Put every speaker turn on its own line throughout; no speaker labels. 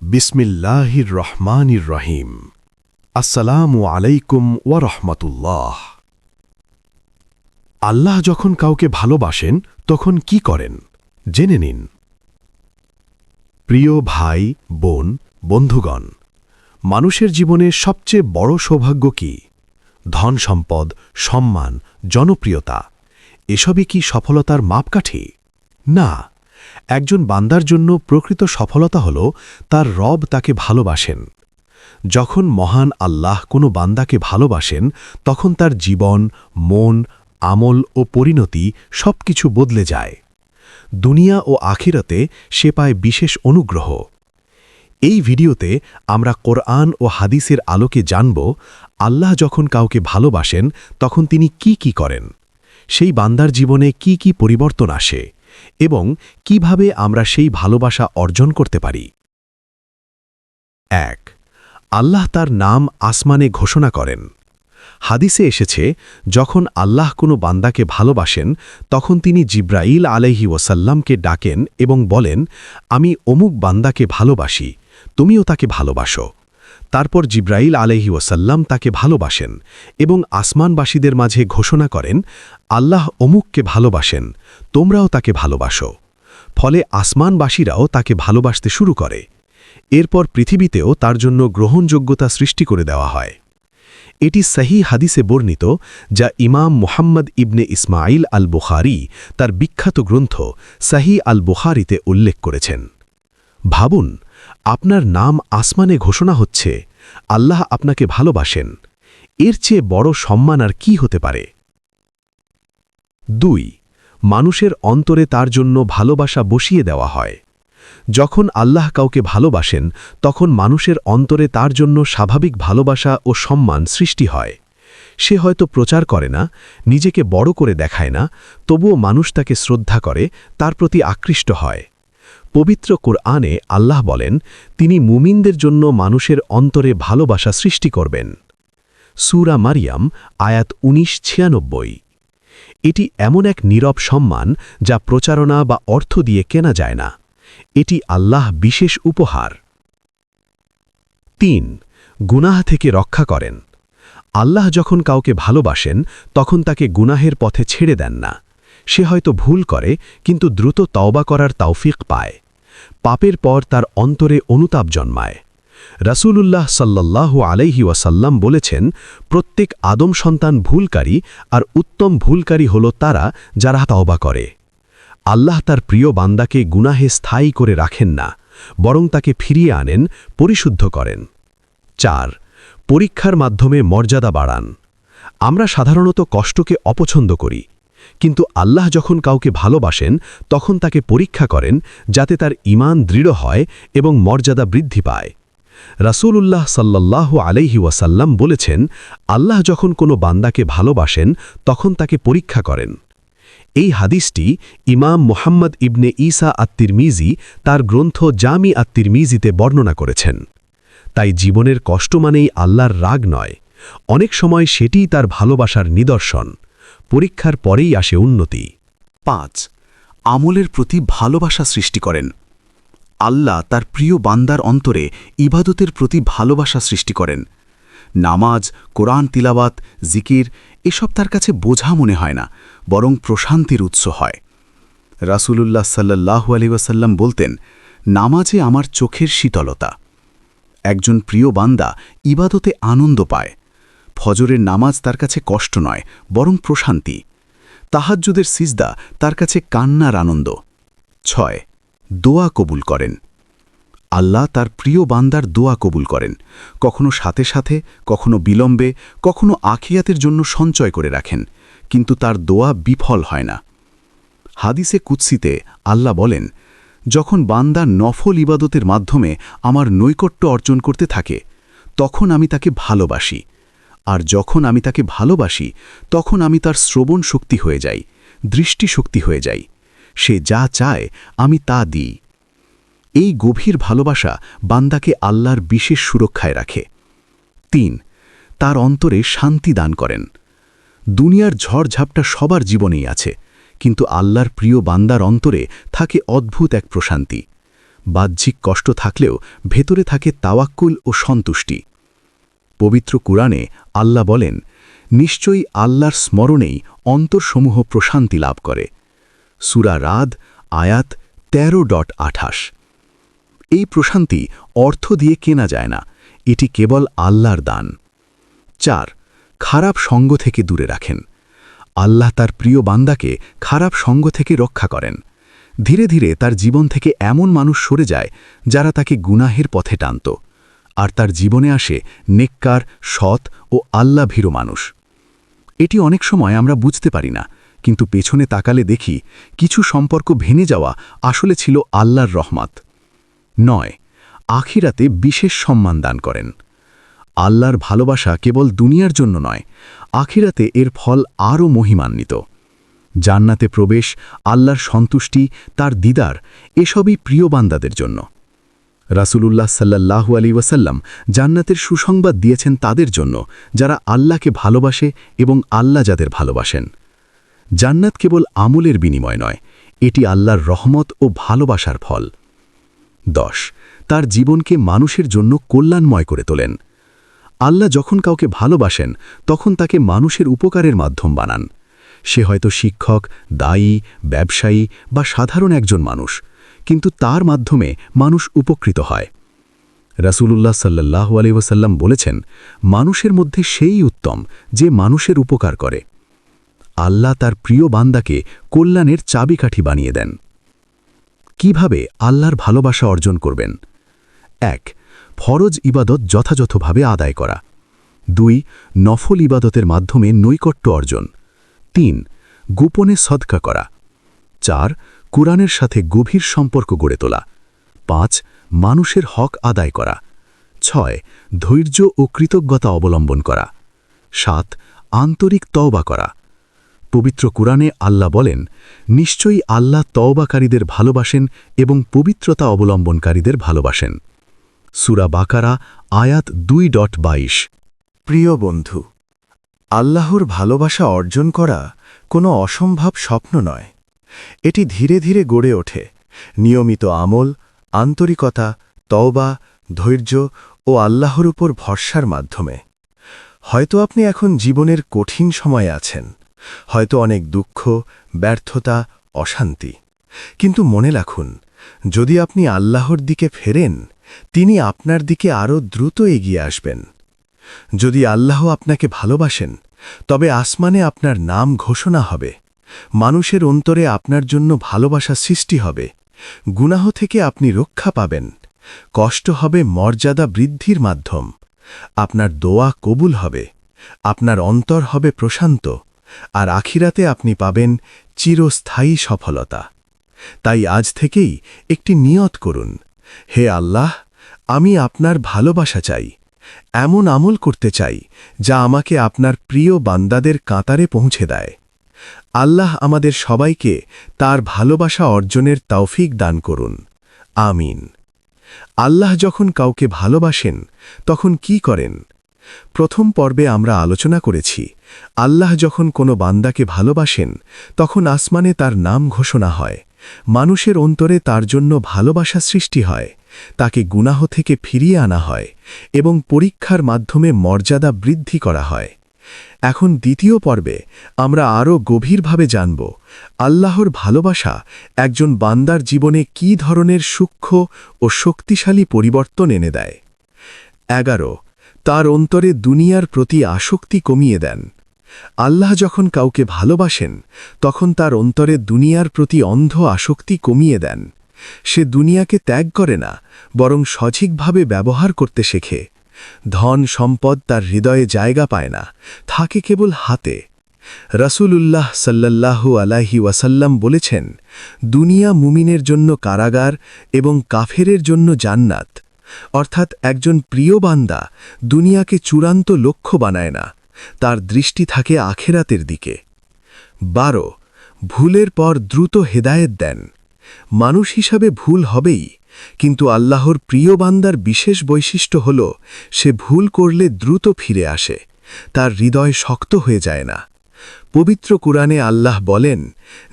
বিসমিল্লাহির রহমানির রহিম। আসসালামু আলাইকুম ওয়া রাহমাতুল্লাহ। আল্লাহ যখন কাউকে ভালোবাসেন তখন কি করেন জেনে নিন। প্রিয় ভাই, বোন, বন্ধুগণ, মানুষের জীবনে সবচেয়ে বড় সৌভাগ্য কি? ধন সম্পদ, সম্মান, জনপ্রিয়তা এসবই কি সফলতার মাপকাঠি? না, একজন বান্দার জন্য প্রকৃত সফলতা হল তার রব তাকে ভালোবাসেন। যখন মহান আল্লাহ কোনো বান্দাকে ভালোবাসেন তখন তার জীবন, মন, আমল ও পরিণতি সবকিছু বদলে যায়। দুনিয়া ও আখিরাতে সে পায় বিশেষ অনুগ্রহ। এই ভিডিওতে আমরা কোরআন ও হাদিসের আলোকে জানব আল্লাহ যখন কাউকে ভালোবাসেন তখন তিনি কি কি করেন, সেই বান্দার জীবনে কি কি পরিবর্তন আসে এবং কিভাবে আমরা সেই ভালোবাসা অর্জন করতে পারি। ১. আল্লাহ তার নাম আসমানে ঘোষণা করেন। হাদিসে এসেছে, যখন আল্লাহ কোনো বান্দাকে ভালোবাসেন তখন তিনি জিব্রাইল আলাইহি ওয়াসাল্লামকে ডাকেন এবং বলেন, আমি অমুক বান্দাকে ভালোবাসি, তুমিও তাকে ভালোবাসো। তারপর জিব্রাইল আলাইহি ওয়াসাল্লাম তাকে ভালোবাসেন এবং আসমানবাসীদের মাঝে ঘোষণা করেন, আল্লাহ অমুককে ভালোবাসেন, তোমরাও তাকে ভালোবাসো। ফলে আসমানবাসীরাও তাকে ভালোবাসতে শুরু করে। এরপর পৃথিবীতেও তার জন্য গ্রহণযোগ্যতা সৃষ্টি করে দেওয়া হয়। এটি সহি হাদিসে বর্ণিত, যা ইমাম মুহাম্মদ ইবনে ইসমাইল আল বুখারী তার বিখ্যাত গ্রন্থ সহি আল বুখারীতে উল্লেখ করেছেন। ভাবুন, আপনার নাম আসমানে ঘোষণা হচ্ছে, আল্লাহ আপনাকে ভালোবাসেন। এর চেয়ে বড় সম্মান আর কি হতে পারে? ২. মানুষের অন্তরে তার জন্য ভালোবাসা বসিয়ে দেওয়া হয়। যখন আল্লাহ কাউকে ভালোবাসেন তখন মানুষের অন্তরে তার জন্য স্বাভাবিক ভালোবাসা ও সম্মান সৃষ্টি হয়। সে হয়তো প্রচার করে না, নিজেকে বড় করে দেখায় না, তবুও মানুষ তাকে শ্রদ্ধা করে, তার প্রতি আকৃষ্ট হয়। পবিত্র কোরআনে আল্লাহ বলেন, তিনি মুমিনদের জন্য মানুষের অন্তরে ভালোবাসা সৃষ্টি করবেন। সূরা মারিয়াম আয়াত ১৯-৯৬। এটি এমন এক নীরব সম্মান যা প্রচারণা বা অর্থ দিয়ে কেনা যায় না। এটি আল্লাহ বিশেষ উপহার। ৩. গুনাহ থেকে রক্ষা করেন। আল্লাহ যখন কাউকে ভালোবাসেন তখন তাকে গুনাহের পথে ছেড়ে দেন না। সে হয়তো ভুল করে কিন্তু দ্রুত তওবা করার তৌফিক পায়। পাপের পর তার অন্তরে অনুতাপ জন্মায়। রাসূলুল্লাহ সাল্লাল্লাহু আলাইহি ওয়াসাল্লাম বলেছেন, প্রত্যেক আদম সন্তান ভুলকারী, আর উত্তম ভুলকারী হল তারা যারা তওবা করে। আল্লাহ তার প্রিয় বান্দাকে গুনাহে স্থায়ী করে রাখেন না, বরং তাকে ফিরিয়ে আনেন, পরিশুদ্ধ করেন। ৪. পরীক্ষার মাধ্যমে মর্যাদা বাড়ান। আমরা সাধারণত কষ্টকে অপছন্দ করি, কিন্তু আল্লাহ যখন কাউকে ভালোবাসেন তখন তাকে পরীক্ষা করেন যাতে তার ঈমান দৃঢ় হয় এবং মর্যাদা বৃদ্ধি পায়। রাসূলুল্লাহ সাল্লাল্লাহু আলাইহি ওয়াসাল্লাম বলেছেন, আল্লাহ যখন কোনো বান্দাকে ভালোবাসেন তখন তাকে পরীক্ষা করেন। এই হাদিসটি ইমাম মুহাম্মদ ইবনে ঈসা আত-তিরমিজি তার গ্রন্থ জামি আত-তিরমিজিতে বর্ণনা করেছেন। তাই জীবনের কষ্ট মানেই আল্লাহর রাগ নয়, অনেক সময় সেটিই তার ভালোবাসার নিদর্শন। পরীক্ষার পরেই আসে উন্নতি।
৫. আমলের প্রতি ভালোবাসা সৃষ্টি করেন। আল্লাহ তার প্রিয় বান্দার অন্তরে ইবাদতের প্রতি ভালোবাসা সৃষ্টি করেন। নামাজ, কোরআন তিলাওয়াত, জিকির এসব তার কাছে বোঝা মনে হয় না, বরং প্রশান্তির উৎস হয়। রাসূলুল্লাহ সাল্লাল্লাহু আলাইহি ওয়াসাল্লাম বলতেন, নামাজে আমার চোখের শীতলতা। একজন প্রিয় বান্দা ইবাদতে আনন্দ পায়। ফজরের নামাজ তার কাছে কষ্ট নয়, বরং প্রশান্তি। তাহাজ্জুদের সিজদা তার কাছে কান্নার আনন্দ। ৬. দোয়া কবুল করেন। আল্লাহ তার প্রিয় বান্দার দোয়া কবুল করেন, কখনো সাথে সাথে, কখনো বিলম্বে, কখনো আখিরাতের জন্য সঞ্চয় করে রাখেন, কিন্তু তার দোয়া বিফল হয় না। হাদিসে কুদসিতে আল্লাহ বলেন, যখন বান্দা নফল ইবাদতের মাধ্যমে আমার নৈকট্য অর্জন করতে থাকে তখন আমি তাকে ভালোবাসি, আর যখন আমি তাকে ভালোবাসি তখন আমি তার শ্রবণ শক্তি হয়ে যাই, দৃষ্টিশক্তি হয়ে যাই। সে যা চায় আমি তা দিই। এই গভীর ভালোবাসা বান্দাকে আল্লাহর বিশেষ সুরক্ষায় রাখে। ৩. তার অন্তরে শান্তি দান করেন। দুনিয়ার ঝড়ঝাপটা সবার জীবনেই আছে, কিন্তু আল্লাহর প্রিয় বান্দার অন্তরে থাকে অদ্ভুত এক প্রশান্তি। বাহ্যিক কষ্ট থাকলেও ভেতরে থাকে তাওয়াক্কুল ও সন্তুষ্টি। পবিত্র কুরআনে আল্লাহ বলেন, নিশ্চয়ই আল্লাহর স্মরণেই অন্তরসমূহ প্রশান্তি লাভ করে। সূরা রাদ আয়াত 13.28। এই প্রশান্তি অর্থ দিয়ে কেনা যায় না, এটি কেবল আল্লাহর দান। 4. খারাপ সঙ্গ থেকে দূরে রাখেন। আল্লাহ তার প্রিয় বান্দাকে খারাপ সঙ্গ থেকে রক্ষা করেন। ধীরে ধীরে তার জীবন থেকে এমন মানুষ সরে যায় যারা তাকে গুনাহের পথে টানত, আর তার জীবনে আসে নেককার, সৎ ও আল্লাহভীরু মানুষ। এটি অনেক সময় আমরা বুঝতে পারি না, কিন্তু পেছনে তাকালে দেখি কিছু সম্পর্ক ভেঙে যাওয়া আসলে ছিল আল্লাহর রহমত। 9. আখিরাতে বিশেষ সম্মান দান করেন। আল্লাহর ভালোবাসা কেবল দুনিয়ার জন্য নয়, আখিরাতে এর ফল আরও মহিমান্বিত। জান্নাতে প্রবেশ, আল্লাহর সন্তুষ্টি, তার দিদার, এসবই প্রিয় বান্দাদের জন্য। রাসূলুল্লাহ সাল্লাল্লাহু আলাইহি ওয়াসাল্লাম জান্নাতের সুসংবাদ দিয়েছেন তাদের জন্য যারা আল্লাহকে ভালোবাসে এবং আল্লাহ যাদের ভালোবাসেন। জান্নাত কেবল আমলের বিনিময় নয়, এটি আল্লাহর রহমত ও ভালোবাসার ফল। 10. তার জীবনকে মানুষের জন্য কল্যাণময় করে তোলেন। আল্লাহ যখন কাউকে ভালোবাসেন তখন তাকে মানুষের উপকারের মাধ্যম বানান। সে হয়তো শিক্ষক, দায়ী, ব্যবসায়ী বা সাধারণ একজন মানুষ, কিন্তু তার মাধ্যমে মানুষ উপকৃত হয়। রাসূলুল্লাহ সাল্লাল্লাহু আলাইহি ওয়াসাল্লাম বলেছেন, মানুষের মধ্যে সেই উত্তম যে মানুষের উপকার করে। আল্লাহ তার প্রিয় বান্দাকে কল্যাণের চাবিকাঠি বানিয়ে দেন। কিভাবে আল্লাহর ভালোবাসা অর্জন করবেন? 1. ফরজ ইবাদত যথাযথভাবে আদায় করা। 2. নফল ইবাদতের মাধ্যমে নৈকট্য অর্জন। 3. গোপনে সদকা করা। 4. কুরআনের সাথে গভীর সম্পর্ক গড়ে তোলা। 5. মানুষের হক আদায় করা। 6. ধৈর্য ও কৃতজ্ঞতা অবলম্বন করা। 7. আন্তরিক তওবা করা। পবিত্র কুরআনে আল্লাহ বলেন, নিশ্চয়ই আল্লাহ তওবাকারীদের ভালোবাসেন এবং পবিত্রতা অবলম্বনকারীদের ভালোবাসেন। সূরা বাকারা আয়াত 2.22।
প্রিয় বন্ধু, আল্লাহর ভালোবাসা অর্জন করা কোনো অসম্ভব স্বপ্ন নয়। এটি ধীরে ধীরে গড়ে ওঠে নিয়মিত আমল, আন্তরিকতা, তওবা, ধৈর্য ও আল্লাহর উপর ভরসার মাধ্যমে। হয়তো আপনি এখন জীবনের কঠিন সময়ে আছেন, হয়তো অনেক দুঃখ, ব্যর্থতা, অশান্তি, কিন্তু মনে রাখুন, যদি আপনি আল্লাহর দিকে ফেরেন, তিনি আপনার দিকে আরও দ্রুত এগিয়ে আসবেন। যদি আল্লাহ আপনাকে ভালোবাসেন, তবে আসমানে আপনার নাম ঘোষণা হবে, মানুষের অন্তরে আপনার জন্য ভালোবাসা সৃষ্টি হবে, গুনাহ থেকে আপনি রক্ষা পাবেন, কষ্ট হবে মর্যাদা বৃদ্ধির মাধ্যম, আপনার দোয়া কবুল হবে, আপনার অন্তর হবে প্রশান্ত, আর আখিরাতে আপনি পাবেন চিরস্থায়ী সফলতা। তাই আজ থেকেই একটি নিয়ত করুন, হে আল্লাহ, আমি আপনার ভালোবাসা চাই, এমন আমল করতে চাই যা আমাকে আপনার প্রিয় বান্দাদের কাতারে পৌঁছে দেয়। আল্লাহ আমাদের সবাইকে তার ভালোবাসা অর্জনের তৌফিক দান করুন, আমিন। আল্লাহ যখন কাউকে ভালোবাসেন তখন কি করেন? প্রথম পর্বে আমরা আলোচনা করেছি, আল্লাহ যখন কোনো বান্দাকে ভালোবাসেন তখন আসমানে তার নাম ঘোষণা হয়, মানুষের অন্তরে তার জন্য ভালোবাসা সৃষ্টি হয়, তাকে গুনাহ থেকে ফিরিয়ে আনা হয় এবং পরীক্ষার মাধ্যমে মর্যাদা বৃদ্ধি করা হয়। এখন দ্বিতীয় পর্বে আমরা আরও গভীরভাবে জানব আল্লাহর ভালোবাসা একজন বান্দার জীবনে কী ধরনের সূক্ষ্ম ও শক্তিশালী পরিবর্তন এনে দেয়। 11. তার অন্তরে দুনিয়ার প্রতি আসক্তি কমিয়ে দেন। আল্লাহ যখন কাউকে ভালোবাসেন তখন তার অন্তরে দুনিয়ার প্রতি অন্ধ আসক্তি কমিয়ে দেন। সে দুনিয়াকে ত্যাগ করে না, বরং সঠিকভাবে ব্যবহার করতে শেখে। ধন সম্পদ তার হৃদয়ে জায়গা পায় না, থাকে কেবল হাতে। রাসূলুল্লাহ সাল্লাল্লাহু আলাইহি ওয়াসাল্লাম বলেছেন, দুনিয়া মুমিনের জন্য কারাগার এবং কাফেরের জন্য জান্নাত। অর্থাৎ একজন প্রিয় বান্দা দুনিয়াকে চূড়ান্ত লক্ষ্য বানায় না, তার দৃষ্টি থাকে আখেরাতের দিকে। 12. ভুলের পর দ্রুত হেদায়েত দেন। মানুষ হিসাবে ভুল হবেই, কিন্তু আল্লাহর প্রিয় বান্দার বিশেষ বৈশিষ্ট্য হল সে ভুল করলে দ্রুত ফিরে আসে, তার হৃদয় শক্ত হয়ে যায় না। পবিত্র কুরআনে আল্লাহ বলেন,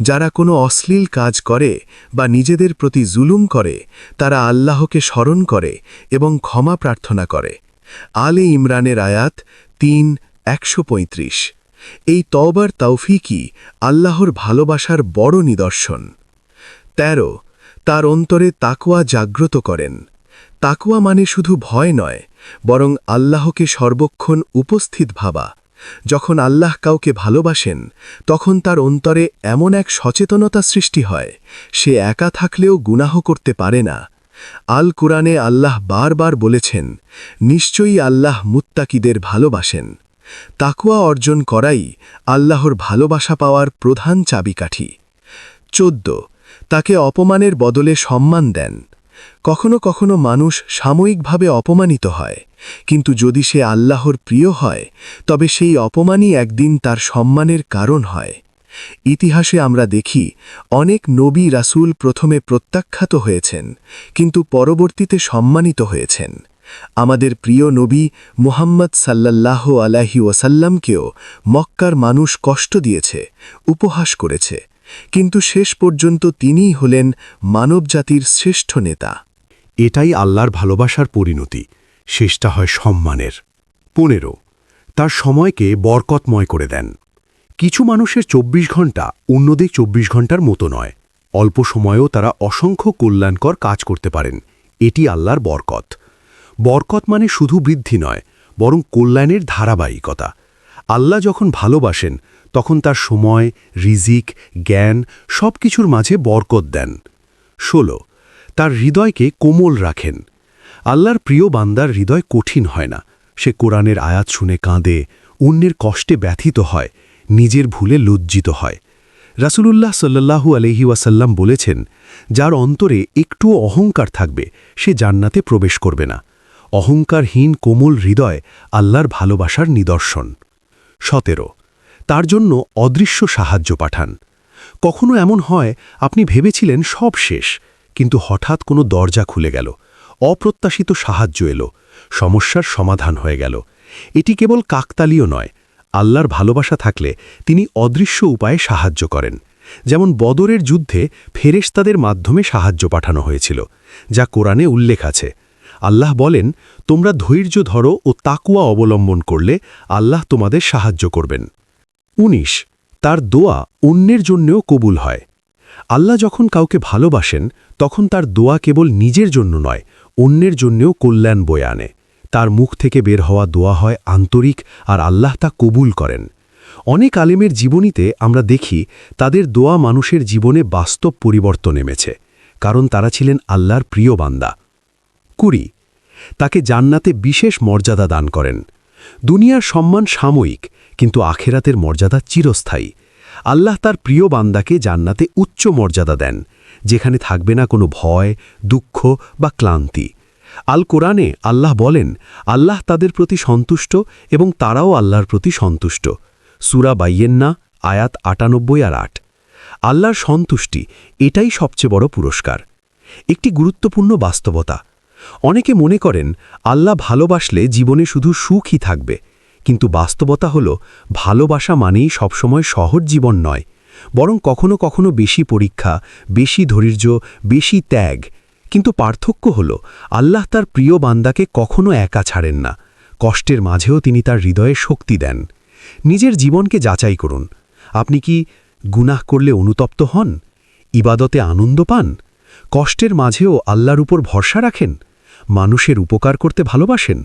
যারা কোনো অশ্লীল কাজ করে বা নিজেদের প্রতি জুলুম করে তারা আল্লাহকে স্মরণ করে এবং ক্ষমা প্রার্থনা করে। আলে ইমরানের আয়াত 3:135। এই তওবার তৌফিকই আল্লাহর ভালোবাসার বড় নিদর্শন। 13 তার অন্তরে তাকওয়া জাগ্রত করেন। তাকওয়া মানে শুধু ভয় নয়, বরং আল্লাহকে সর্বক্ষণ উপস্থিত ভাবা। যখন আল্লাহ কাউকে ভালোবাসেন তখন তার অন্তরে এমন এক সচেতনতা সৃষ্টি হয়, সে একা থাকলেও গুনাহ করতে পারে না। আল কুরআনে আল্লাহ বারবার বলেছেন, নিশ্চয়ই আল্লাহ মুত্তাকিদের ভালোবাসেন। তাকওয়া অর্জন করাই আল্লাহর ভালোবাসা পাওয়ার প্রধান চাবিকাঠি। 14 তাকে অপমানের বদলে সম্মান দেন। কখনো কখনো মানুষ সাময়িকভাবে অপমানিত হয়, কিন্তু যদি সে আল্লাহর প্রিয় হয় তবে সেই অপমানই একদিন তার সম্মানের কারণ হয়। ইতিহাসে আমরা দেখি অনেক নবী রাসূল প্রথমে প্রত্যাখ্যাত হয়েছেন, কিন্তু পরবর্তীতে সম্মানিত হয়েছেন। আমাদের প্রিয় নবী মুহাম্মদ সাল্লাল্লাহু আলাইহি ওয়াসাল্লামকেও মক্কার মানুষ কষ্ট দিয়েছে, উপহাস করেছে, কিন্তু শেষ পর্যন্ত তিনিই হলেন মানবজাতির শ্রেষ্ঠ নেতা।
এটাই আল্লাহর ভালোবাসার পরিণতি, শেষটা হয় সম্মানের। 15 তার সময়কে বরকতময় করে দেন। কিছু মানুষের 24 ঘন্টা অন্যদের 24 ঘন্টার মতো নয়। অল্প সময়েও তারা অসংখ্য কল্যাণকর কাজ করতে পারেন। এটি আল্লাহর বরকত। বরকত মানে শুধু বৃদ্ধি নয়, বরং কল্যাণের ধারাবাহিকতা। আল্লাহ যখন ভালোবাসেন তখন তার সময়, রিজিক, জ্ঞান সব কিছুর মাঝে বরকত দেন। 16 তার হৃদয়কে কোমল রাখেন। আল্লাহর প্রিয় বান্দার হৃদয় কঠিন হয় না। সে কোরআনের আয়াত শুনে কাঁদে, অন্যের কষ্টে ব্যথিত হয়, নিজের ভুলে লজ্জিত হয়। রাসূলুল্লাহ সাল্লাল্লাহু আলাইহি ওয়াসাল্লাম বলেছেন, যার অন্তরে একটুও অহংকার থাকবে সে জান্নাতে প্রবেশ করবে না। অহংকারহীন কোমল হৃদয় আল্লাহর ভালোবাসার নিদর্শন। 17 তার জন্য অদৃশ্য সাহায্য পাঠান। কখনো এমন হয় আপনি ভেবেছিলেন সব শেষ, কিন্তু হঠাৎ কোনো দরজা খুলে গেল, অপ্রত্যাশিত সাহায্য এলো, সমস্যার সমাধান হয়ে গেল। এটি কেবল কাকতালীয় নয়, আল্লাহর ভালোবাসা থাকলে তিনি অদৃশ্য উপায়ে সাহায্য করেন। যেমন বদরের যুদ্ধে ফেরেশতাদের মাধ্যমে সাহায্য পাঠানো হয়েছিল, যা কোরআনে উল্লেখ আছে। আল্লাহ বলেন, তোমরা ধৈর্য ধরো ও তাকওয়া অবলম্বন করলে আল্লাহ তোমাদের সাহায্য করবেন। 19 তার দোয়া অন্যের জন্যও কবুল হয়। আল্লাহ যখন কাউকে ভালোবাসেন তখন তার দোয়া কেবল নিজের জন্য নয়, অন্যের জন্যও কল্যাণ বয়ে আনে। তার মুখ থেকে বের হওয়া দোয়া হয় আন্তরিক, আর আল্লাহ তা কবুল করেন। অনেক আলেমের জীবনীতে আমরা দেখি তাদের দোয়া মানুষের জীবনে বাস্তব পরিবর্তন এনেছে, কারণ তারা ছিলেন আল্লাহর প্রিয় বান্দা। 20 তাকে জান্নাতে বিশেষ মর্যাদা দান করেন। দুনিয়ার সম্মান সাময়িক, কিন্তু আখেরাতের মর্যাদা চিরস্থায়ী। আল্লাহ তার প্রিয় বান্দাকে জান্নাতে উচ্চ মর্যাদা দেন, যেখানে থাকবে না কোনো ভয়, দুঃখ বা ক্লান্তি। আল কোরআনে আল্লাহ বলেন, আল্লাহ তাদের প্রতি সন্তুষ্ট এবং তারাও আল্লাহর প্রতি সন্তুষ্ট। সূরা বাইয়েন্না আয়াত 98 আর 8। আল্লাহর সন্তুষ্টি এটাই সবচেয়ে বড় পুরস্কার। একটি গুরুত্বপূর্ণ বাস্তবতা, অনেকে মনে করেন আল্লাহ ভালোবাসলে জীবনে শুধু সুখই থাকবে, কিন্তু বাস্তবতা হল ভালোবাসা মানেই সবসময় সহজ জীবন নয়, বরং কখনো কখনো বেশি পরীক্ষা, বেশি ধৈর্য, বেশি ত্যাগ। কিন্তু পার্থক্য হল আল্লাহ তার প্রিয় বান্দাকে কখনো একা ছাড়েন না। কষ্টের মাঝেও তিনি তার হৃদয়ে শক্তি দেন। নিজের জীবনকে যাচাই করুন। আপনি কি গুনাহ করলে অনুতপ্ত হন? ইবাদতে আনন্দ পান? কষ্টের মাঝেও আল্লাহর উপর ভরসা রাখেন? মানুষের উপকার করতে ভালোবাসেন?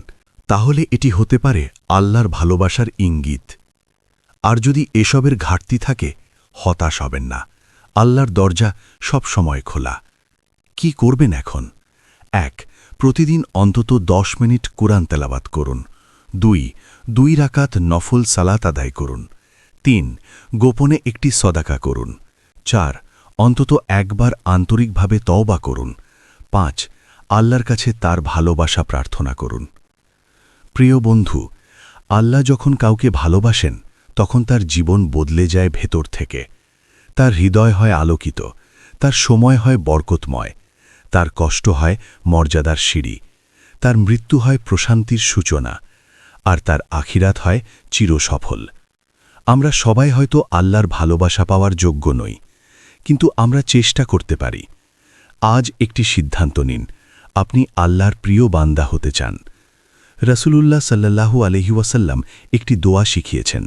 তাহলে এটি হতে পারে আল্লাহর ভালোবাসার ইঙ্গিত। আর যদি এসবের ঘাটতি থাকে, হতাশ হবেন না। আল্লাহর দরজা সব সময় খোলা। কি করবেন এখন? 1 প্রতিদিন অন্তত 10 মিনিট কোরআন তেলাওয়াত করুন। 2 রাকাত নফল সালাত আদায় করুন। 3 গোপনে একটি সদাকা করুন। 4 অন্তত একবার আন্তরিকভাবে তওবা করুন। 5 আল্লাহর কাছে তার ভালোবাসা প্রার্থনা করুন। প্রিয় বন্ধু, আল্লাহ যখন কাউকে ভালোবাসেন তখন তার জীবন বদলে যায় ভেতর থেকে। তার হৃদয় হয় আলোকিত, তার সময় হয় বরকতময়, তার কষ্ট হয় মর্যাদার সিঁড়ি, তার মৃত্যু হয় প্রশান্তির সূচনা, আর তার আখিরাত হয় চিরসফল।
আমরা সবাই হয়তো আল্লাহর ভালোবাসা পাওয়ার যোগ্য নই, কিন্তু আমরা চেষ্টা করতে পারি। আজ একটি সিদ্ধান্ত নিন, আপনি আল্লাহর প্রিয় বান্দা হতে চান। রাসূলুল্লাহ সাল্লাল্লাহু আলাইহি ওয়াসাল্লাম একটি দোয়া শিখিয়েছেন,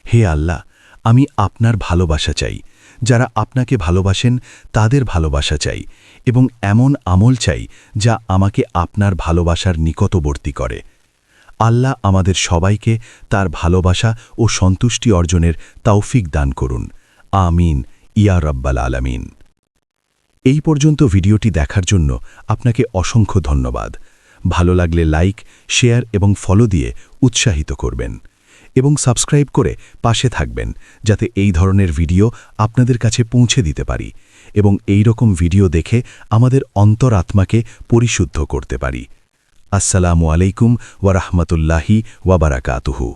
হে আল্লাহ, আমি আপনার ভালোবাসা চাই, যারা আপনাকে ভালোবাসেন তাদের ভালোবাসা চাই, এবং এমন আমল চাই যা আমাকে আপনার ভালোবাসার নিকটবর্তী করে। আল্লাহ আমাদের সবাইকে তার ভালোবাসা ও সন্তুষ্টি অর্জনের তৌফিক দান করুন। আমিন ইয়া রাব্বাল আলামিন। এই পর্যন্ত ভিডিওটি দেখার জন্য আপনাকে অসংখ্য ধন্যবাদ। ভালো লাগলে লাইক, শেয়ার এবং ফলো দিয়ে উৎসাহিত করবেন এবং সাবস্ক্রাইব করে পাশে থাকবেন, যাতে এই ধরনের ভিডিও আপনাদের কাছে পৌঁছে দিতে পারি এবং এই রকম ভিডিও দেখে আমাদের অন্তরাত্মাকে পরিশুদ্ধ করতে পারি। আসসালামু আলাইকুম ওয়া রাহমাতুল্লাহি ওয়া বারাকাতুহু।